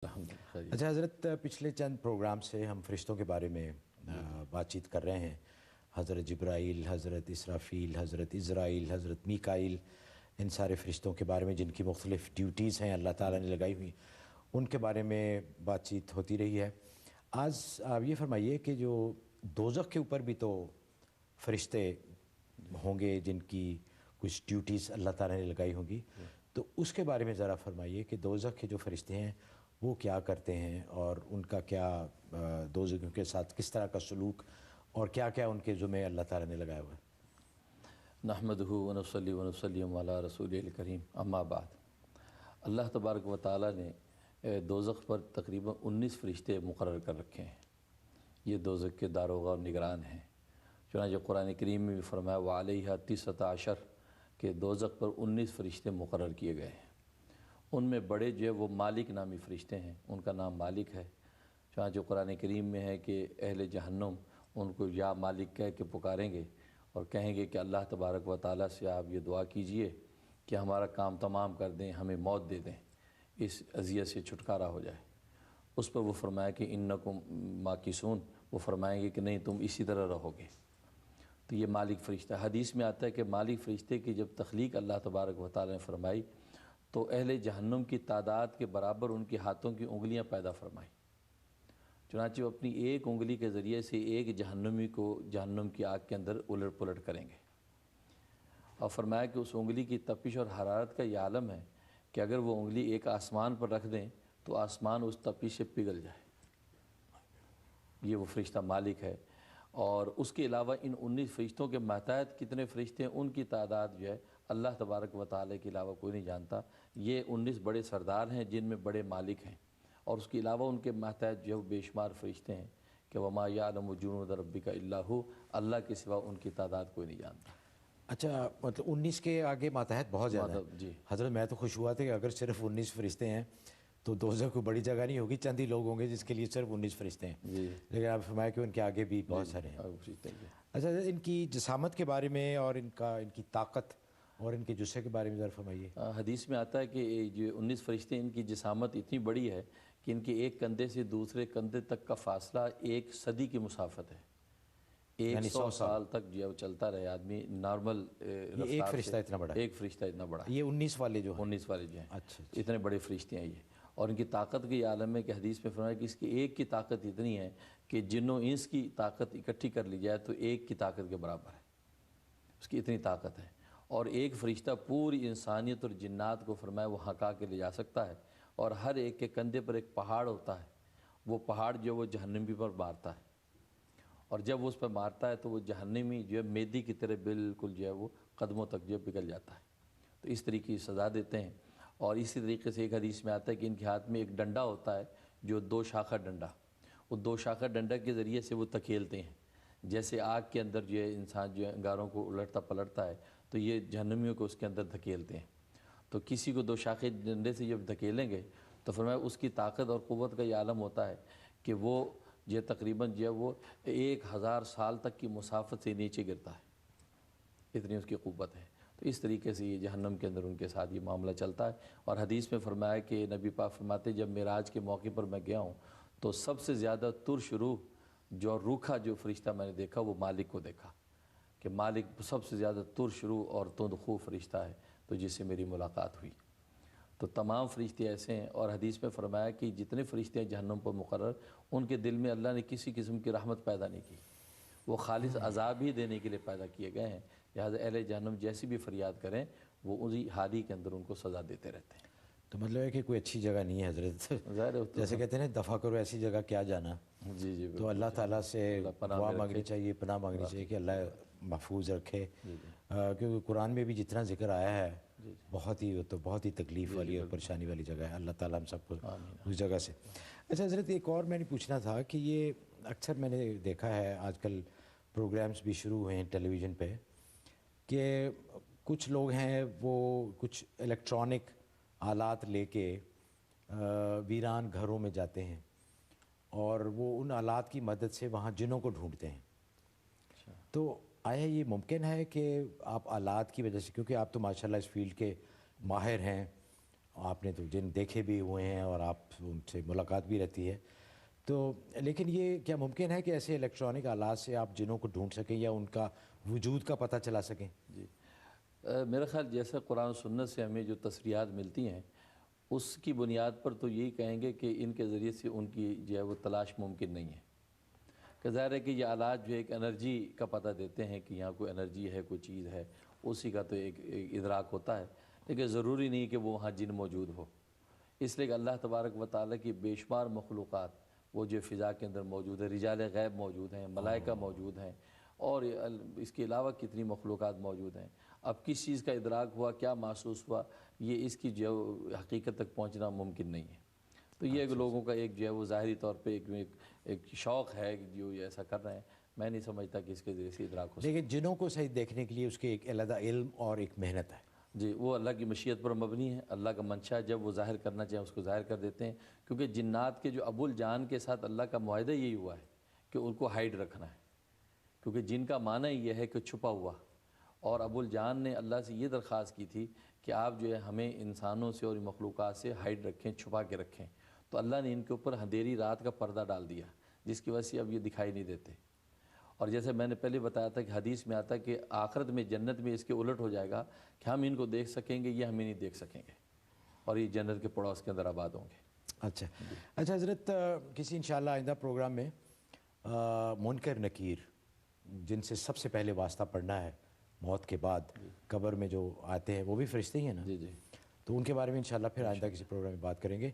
अच्छा हज़रत, पिछले चंद प्रोग्राम से हम फ़रिश्तों के बारे में बातचीत कर रहे हैं। हज़रत जिब्राईल, हज़रत इसराफ़ील, हज़रत इज़राइल, हज़रत मीकाईल, इन सारे फ़रिश्तों के बारे में जिनकी मुख्तलिफ़ ड्यूटीज़ हैं अल्लाह ताला ने लगाई हुई, उनके बारे में बातचीत होती रही है। आज आप ये फ़रमाइए कि जो दोज़ख के ऊपर भी तो फ़रिश्ते होंगे जिनकी कुछ ड्यूटीज़ अल्लाह ताला ने लगाई होंगी, तो उसके बारे में ज़रा फ़रमाइए कि दोज़ख के जो फ़रिश्ते हैं वो क्या करते हैं और उनका क्या दोज़खियों के साथ किस तरह का सलूक और क्या-क्या उनके ज़ुम्मे अल्लाह ताला ने लगाया हुआ है। नहमदुहु व नसल्ली व नसल्लिम अला रसूलिल करीम, अम्मा बाद। अल्लाह तबारक व तआला ने दोज़ख पर तकरीबन 19 फ़रिश्ते मुक़र्रर कर रखे हैं। ये दोज़ख के दारोगा और निगरान हैं। चुनांचे कुरान करीम में भी फरमाया व अलैहा तिस्अता अशर के दोज़ख पर 19 फ़रिश्ते मुक़र्रर किए गए हैं। उनमें बड़े जो है वो मालिक नामी फ़रिश्ते हैं, उनका नाम मालिक है। चुनांचे कुरान करीम में है कि अहले जहन्नुम उनको या मालिक कह के पुकारेंगे और कहेंगे कि अल्लाह तबारक व तआला से आप ये दुआ कीजिए कि हमारा काम तमाम कर दें, हमें मौत दे दें, इस अज़ियत से छुटकारा हो जाए। उस पर वो फरमाया कि इन्नकुम माकिसून, वो फरमाएंगे कि नहीं तुम इसी तरह रहोगे। तो ये मालिक फ़रिश्ता, हदीस में आता है कि मालिक फ़रिश्ते की जब तख्लीक अल्लाह तबारक व तआला ने फरमाई तो अहले जहन्नुम की तादाद के बराबर उनके हाथों की उंगलियां पैदा फरमाई। चुनांचे वो अपनी एक उंगली के ज़रिए से एक जहन्नुमी को जहन्नुम की आग के अंदर उलट पुलट करेंगे। और फरमाया कि उस उंगली की तपिश और हरारत का यह आलम है कि अगर वो उंगली एक आसमान पर रख दें तो आसमान उस तपिश से पिघल जाए। ये वो फ़रिश्ता मालिक है। और उसके अलावा इन 19 फ़रिश्तों के मातहत कितने फ़रिश्ते हैं उनकी तादाद जो है अल्लाह तबारक व तआला के अलावा कोई नहीं जानता। ये 19 बड़े सरदार हैं जिनमें बड़े मालिक हैं, और उसके अलावा उनके मातहत जो बेशुमार फ़रिश्ते हैं कि वमा यअलमु जुनूद रब्बिका इल्ला हु, अल्लाह के सिवा उनकी तादाद कोई नहीं जानता। अच्छा, मतलब 19 के आगे मातहत बहुत ज़्यादा है। जी हज़रत, मैं तो खुश हुआ था कि अगर सिर्फ 19 फ़रिश्ते हैं तो दोज़ख कोई बड़ी जगह नहीं होगी, चंद ही लोग होंगे जिसके लिए सिर्फ 19 फ़रिश्ते हैं। जी लेकिन आप फरमाया कि उनके आगे भी बहुत सारे हैं। अच्छा, इनकी जिसामत के बारे में और इनकी ताकत और इनके जुस्से के बारे में ज़रा फरमाइए। हदीस में आता है कि जो 19 फ़रिश्ते, इनकी जिसामत इतनी बड़ी है कि इनके एक कंधे से दूसरे कंधे तक का फासला एक सदी की मुसाफत है। 100 साल तक जो है वो चलता रहे आदमी नॉर्मल ये एक फ़रिश्ता इतना बड़ा है? एक फ़रिश्ता इतना बड़ा है। ये 19 वाले जो हैं? 19 वाले जो हैं, अच्छा। इतने बड़े फ़रिश्ते हैं ये। और इनकी ताकत के आलम में कि हदीस में फरमाया कि इसकी एक की ताकत इतनी है कि जिन्नों इंस की ताकत इकट्ठी कर ली जाए तो एक की ताकत के बराबर है, उसकी इतनी ताकत है। और एक फ़रिश्ता पूरी इंसानियत और जिन्नात को फरमाया वो हका के ले जा सकता है। और हर एक के कंधे पर एक पहाड़ होता है, वो पहाड़ जो वो जहन्नमी पर मारता है, और जब वो उस पर मारता है तो वो जहन्नमी जो है मेदी की तरह बिल्कुल जो है वो कदमों तक जो है पिघल जाता है। तो इस तरीके की सज़ा देते हैं। और इसी तरीके से एक हदीस में आता है कि इनके हाथ में एक डंडा होता है जो 2 शाखा डंडा, वो 2 शाखा डंडा के ज़रिए से वो धकेलते हैं। जैसे आग के अंदर जो है इंसान जो है अंगारों को उलटता पलटता है तो ये जहन्नमियों को उसके अंदर धकेलते हैं। तो किसी को 2 शाखे डंडे से जब धकेलेंगे तो फरमाया उसकी ताकत और क़ुव्वत का ये आलम होता है कि वो जो तकरीबन जो है वो 1000 साल तक की मुसाफत से नीचे गिरता है, इतनी उसकी क़ुव्वत है। तो इस तरीके से ये जहन्नम के अंदर उनके साथ ये मामला चलता है। और हदीस में फरमाया कि नबी पाक फरमाते जब मेराज के मौके पर मैं गया हूँ तो सबसे ज़्यादा तुर्श रूह जो रूखा जो फ़रिश्ता मैंने देखा वो मालिक को देखा कि मालिक सबसे ज़्यादा तुर्श रूह और तुंदखू फ़रिश्ता है, तो जिससे मेरी मुलाकात हुई। तो तमाम फ़रिश्ते ऐसे हैं। और हदीस में फरमाया कि जितने फ़रिश्ते हैं जहन्नुम पर मुक़र्रर, उनके दिल में अल्लाह ने किसी किस्म की रहमत पैदा नहीं की, वो खालिस अज़ाब ही देने के लिए पैदा किए गए हैं। लिहाजा अहले जहन्नुम जैसी भी फ़रियाद करें वो उसी हाल ही के अंदर उनको सज़ा देते रहते हैं। तो मतलब है कि कोई अच्छी जगह नहीं है हज़रत। जैसे कहते हैं ना, दफ़ा करो ऐसी जगह क्या जाना। जी जी, तो अल्लाह ताला से दुआ मांगनी चाहिए, पनाह मांगनी चाहिए कि अल्लाह महफूज रखे। क्योंकि कुरान में भी जितना ज़िक्र आया है बहुत ही तकलीफ़ वाली और परेशानी वाली जगह है। अल्लाह ताला हम सबको उस जगह से। अच्छा हज़रत, एक और मैंने पूछना था कि ये अक्सर मैंने देखा है आजकल प्रोग्राम्स भी शुरू हुए हैं टेलीविज़न पे कि कुछ लोग हैं वो कुछ इलेक्ट्रॉनिक आलात लेके वीरान घरों में जाते हैं और वो उन आलात की मदद से वहाँ जिनों को ढूंढते हैं। तो आया ये मुमकिन है कि आप आलात की वजह से, क्योंकि आप तो माशाल्लाह इस फील्ड के माहिर हैं आपने तो जिन देखे भी हुए हैं और आप उनसे मुलाकात भी रहती है, तो लेकिन ये क्या मुमकिन है कि ऐसे इलेक्ट्रॉनिक आलात से आप जिनों को ढूंढ सकें या उनका वजूद का पता चला सकें? जी, मेरा ख़्याल जैसे कुरान और सुन्नत से हमें जो तस्रीहात मिलती हैं, उसकी बुनियाद पर तो यही कहेंगे कि इनके ज़रिए से उनकी जो है वो तलाश मुमकिन नहीं है। कि ज़ाहिर है कि ये आलात जो एक एनर्जी का पता देते हैं कि यहाँ कोई एनर्जी है, कोई चीज़ है, उसी का तो एक इदराक होता है, लेकिन ज़रूरी नहीं कि वो वहाँ जिन मौजूद हो। इसलिए कि अल्लाह तबारक व तआला की बेशुमार मखलूक़ात वो जो फ़िज़ा के अंदर मौजूद है, रिजाल गैब मौजूद हैं, मलाइका मौजूद हैं, और इसके अलावा कितनी मखलूक़ात मौजूद हैं। अब किस चीज़ का इदराक हुआ, क्या महसूस हुआ, ये इसकी जो हकीकत तक पहुँचना मुमकिन नहीं है। तो ये लोगों का एक जो है वो ज़ाहिरी तौर पे एक शौक़ है कि जो ये ऐसा कर रहे हैं। मैं नहीं समझता कि इसके ज़रिए से इदराक हो सकता। लेकिन जिनों को सही देखने के लिए उसके एक अलग इल्म और एक मेहनत है। जी, वो अल्लाह की मशीयत पर मबनी है। अल्लाह का मंशा है, जब वो ज़ाहिर करना चाहें उसको ज़ाहिर कर देते हैं। क्योंकि जिन्नात के जो अबुल जान के साथ अल्लाह का मुआहदा यही हुआ है कि उनको हाइड रखना है, क्योंकि जिन का माना ही यह है कि छुपा हुआ। और अबुल जान ने अल्लाह से ये दरख्वास्त की थी कि आप जो है हमें इंसानों से और मखलूक़ात से हाइड रखें, छुपा के रखें। तो अल्लाह ने इनके ऊपर अंधेरी रात का पर्दा डाल दिया, जिसकी वजह से अब ये दिखाई नहीं देते। और जैसे मैंने पहले बताया था कि हदीस में आता है कि आखिरत में जन्नत में इसके उलट हो जाएगा कि हम इनको देख सकेंगे, ये हमें नहीं देख सकेंगे, और ये जन्नत के पड़ोस के अंदर आबाद होंगे। अच्छा अच्छा हज़रत, किसी इंशाअल्लाह आइंदा प्रोग्राम में मुनकर नकीर जिनसे सबसे पहले वास्ता पड़ना है मौत के बाद कब्र में जो आते हैं, वो भी फरिश्ते ही हैं ना? जी जी। तो उनके बारे में इंशाअल्लाह फिर आइंदा किसी प्रोग्राम में बात करेंगे।